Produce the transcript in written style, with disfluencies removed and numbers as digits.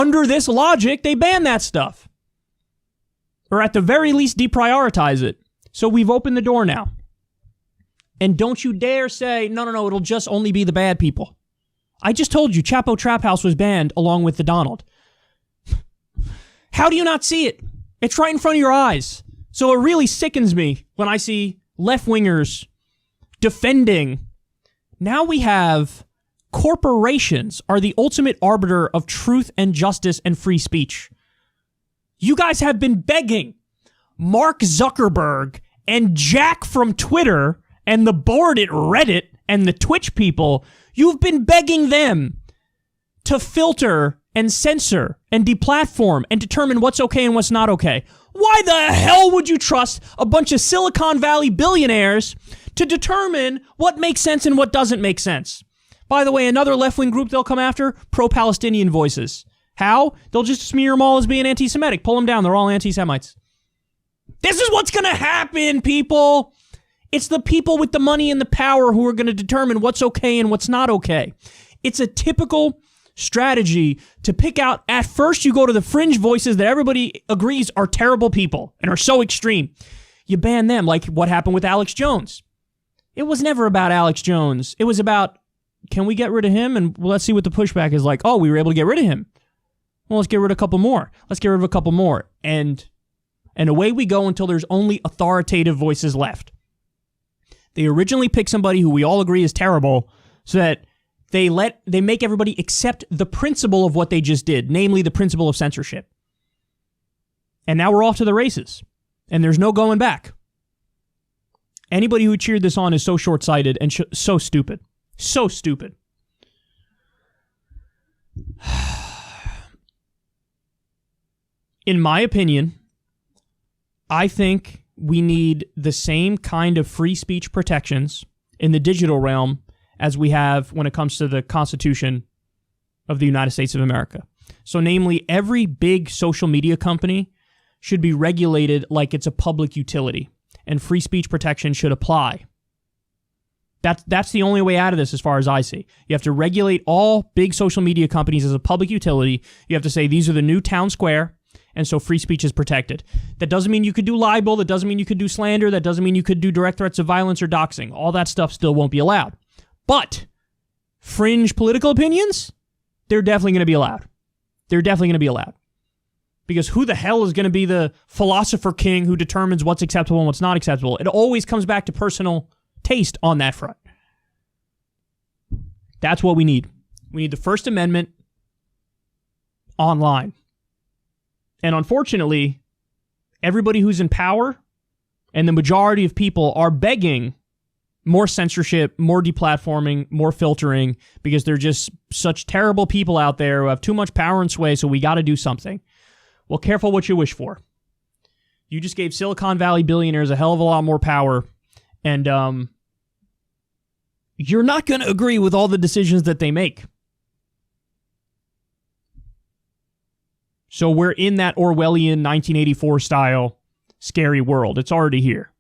Under this logic, they ban that stuff. Or at the very least, deprioritize it. So we've opened the door now. And don't you dare say, no, it'll just only be the bad people. I just told you, Chapo Trap House was banned along with the Donald. How do you not see it? It's right in front of your eyes. So it really sickens me when I see left-wingers defending. Now we have corporations are the ultimate arbiter of truth and justice and free speech. You guys have been begging Mark Zuckerberg and Jack from Twitter and the board at Reddit and the Twitch people, you've been begging them to filter and censor and deplatform and determine what's okay and what's not okay. Why the hell would you trust a bunch of Silicon Valley billionaires to determine what makes sense and what doesn't make sense? By the way, another left-wing group they'll come after, pro-Palestinian voices. How? They'll just smear them all as being anti-Semitic. Pull them down. They're all anti-Semites. This is what's going to happen, people. It's the people with the money and the power who are going to determine what's okay and what's not okay. It's a typical strategy to pick out. At first, you go to the fringe voices that everybody agrees are terrible people and are so extreme. You ban them, like what happened with Alex Jones. It was never about Alex Jones. It was about, can we get rid of him? And let's see what the pushback is like. Oh, we were able to get rid of him. Well, let's get rid of a couple more. Let's get rid of a couple more. And away we go until there's only authoritative voices left. They originally picked somebody who we all agree is terrible so that they make everybody accept the principle of what they just did, namely the principle of censorship. And now we're off to the races. And there's no going back. Anybody who cheered this on is so short-sighted and so stupid. So stupid. In my opinion, I think we need the same kind of free speech protections in the digital realm as we have when it comes to the Constitution of the United States of America. So namely, every big social media company should be regulated like it's a public utility, and free speech protection should apply. That's the only way out of this as far as I see. You have to regulate all big social media companies as a public utility. You have to say these are the new town square, and so free speech is protected. That doesn't mean you could do libel. That doesn't mean you could do slander. That doesn't mean you could do direct threats of violence or doxing. All that stuff still won't be allowed. But fringe political opinions, they're definitely going to be allowed. They're definitely going to be allowed. Because who the hell is going to be the philosopher king who determines what's acceptable and what's not acceptable? It always comes back to personal taste on that front. That's what we need. We need the First Amendment online. And unfortunately, everybody who's in power and the majority of people are begging more censorship, more deplatforming, more filtering, because they're just such terrible people out there who have too much power and sway, so we got to do something. Well, careful what you wish for. You just gave Silicon Valley billionaires a hell of a lot more power, and you're not going to agree with all the decisions that they make. So we're in that Orwellian 1984 style scary world. It's already here.